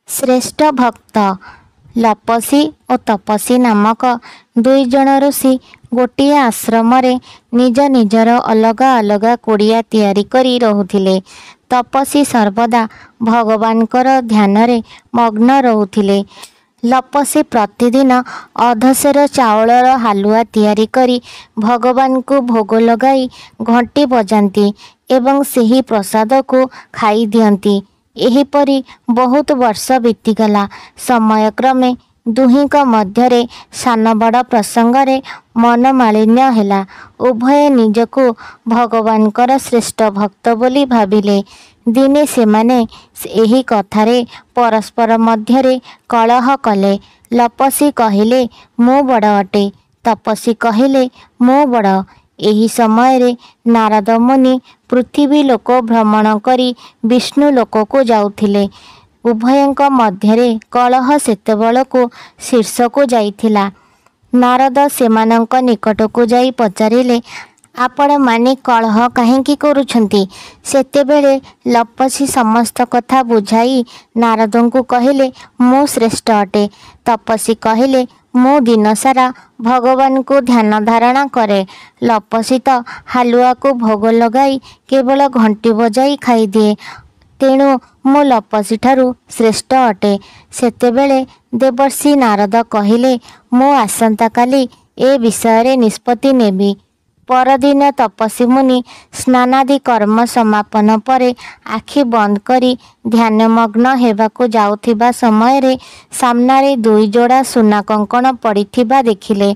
श्रेष्ठ भक्त लपसी और तपसी नामक दुई जन ऋषि गोटे आश्रम निज निजर अलगा अलगा कुड़िया तैयारी करी रहुथिले। तपसी सर्वदा भगवानकर ध्यान रे मग्न रहुथिले। लपसी प्रतिदिन अधसेर चाउलर हालुआ तैयारी करी भगवान को भोग लगाई घंटी बजाती एवं ସେହି प्रसाद को खाई दियंती। एहिपरि बहुत वर्ष बीतीगला। समय क्रमे दुहींक मध्यरे सान बड़ प्रसंगरे मनमालिन्य हेला। उभय निजको भगवानकर श्रेष्ठ भक्त बोली भाविले। दिने सेमाने एही कथारे परस्पर मध्यरे कलह कले। लपसी कहिले मु बड़ अटे, तपसी कहिले मु बड़। एही समय रे नारद मुनि पृथ्वी लोक भ्रमण करी विष्णु लोक को जाउथिले। उभयंक मध्यरे कलह सेतेबेलको शीर्ष को जाइथिला। नारद सेमानंक निकट को जाई पचारिले, आपण माने कलह काहेकि करूछंती? सेतेबेले लपसी समस्त कथा बुझाई नारदंकु कहिले मु श्रेष्ठ अटे। तपसी कहिले मु दिन सारा भगवान को ध्यान धारणा करे। लपसी तो हालुआ को भोग लगाई केवल घंटी बजाई खाई दिए, तेणु मु लपसी ठारू श्रेष्ठ अटे। सेतेबेले देवर्षि नारद कहिले मु आसंता काली ए विषय निष्पत्ति नेबी। परदिन तपसी मुनि स्नानादि कर्म समापन परे आखि बंद करी ध्यानमग्न हेबाकु जाउथिबा समय रे सामनारे दुई जोड़ा सुना कंकण पड़िथिबा देखिले।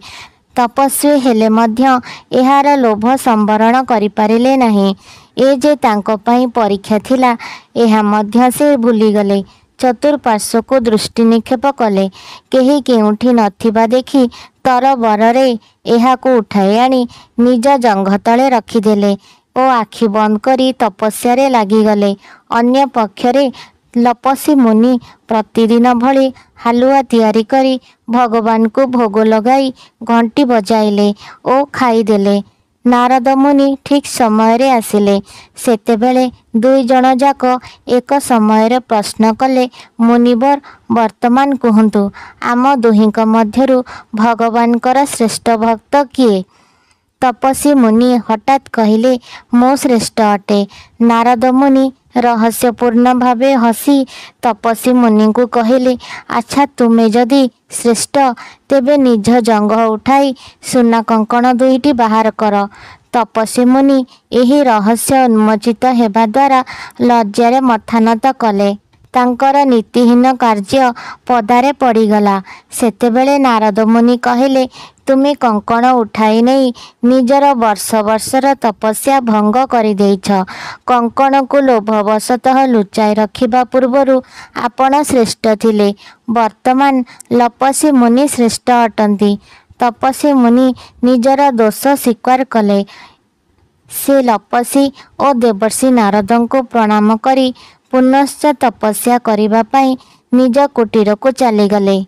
तपस्वी हेले मध्य एहार लोभ संवरण करि पारिले नाही। ए जे तांको पई परीक्षा थिला एहा मध्य से भूलीगले। चतुर्पार्श्व को दृष्टि निक्षेप कले। केही केउठी नथिबा देखि तरबରରେ एहाको उठाई आनी निज जंघ तले रखिदेले ओ आखि बंद करी तपस्या लागिगले। अन्य पक्षरे लपसी मुनि प्रतिदिन भली हालुआ तैयारी करी भगवान को भोग लगाई घंटी बजाइले ओ खाईदेले। नारद मुनि ठीक समय रे आसिले। सेतेबेले दुई जन जाक एक समय रे प्रश्न कले, मुनिवर वर्तमान कहंतु आम दुहींक मध्यरु भगवानकर श्रेष्ठ भक्त किए? तपसी मुनि हठात कहिले मो श्रेष्ठ अटे। नारद मुनि रहस्यपूर्ण भावे हसी तपसी मुनि को कहिले, अच्छा तुमे जदि श्रेष्ठ तेबे निज जंघ उठाई सुना कंकण दुईटी बाहर कर। तपसी मुनि एही रहस्य उन्मोचित हेबा द्वारा लज्जारे मथानत कले। तांकर नीतिहीन कार्य पदारे पड़ीगला। सेतेबेले नारद मुनि कहिले, तुमे कंकण उठाई नहीं निजर वर्ष वर्षर तपस्या भंग करि देइछ। कंकण को लोभवशतः लुचाई रखिबा पूर्वरु आपण श्रेष्ठ थिले। वर्तमान लपसी मुनि श्रेष्ठ अटंती। तपसी मुनि निजर दोष स्वीकार कले। से लपसी और देवर्षि नारद को प्रणाम करी पुनश्च तपस्या करिबा पई निज कुटीर को चलीगले।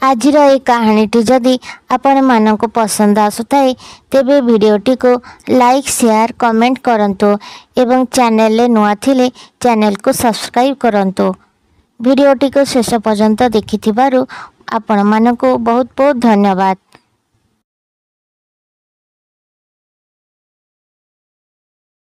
आजिर ए कहानीटी जदि आपण मानक पसंद आसुथाए तेबे वीडियोटी को लाइक शेयर कमेंट करंतु एवं चैनल ले नुआ थिले चैनल को सब्सक्राइब करंतु। वीडियोटी को शेष पर्यंत देखिथिबारु आपण मानक बहुत बहुत धन्यवाद।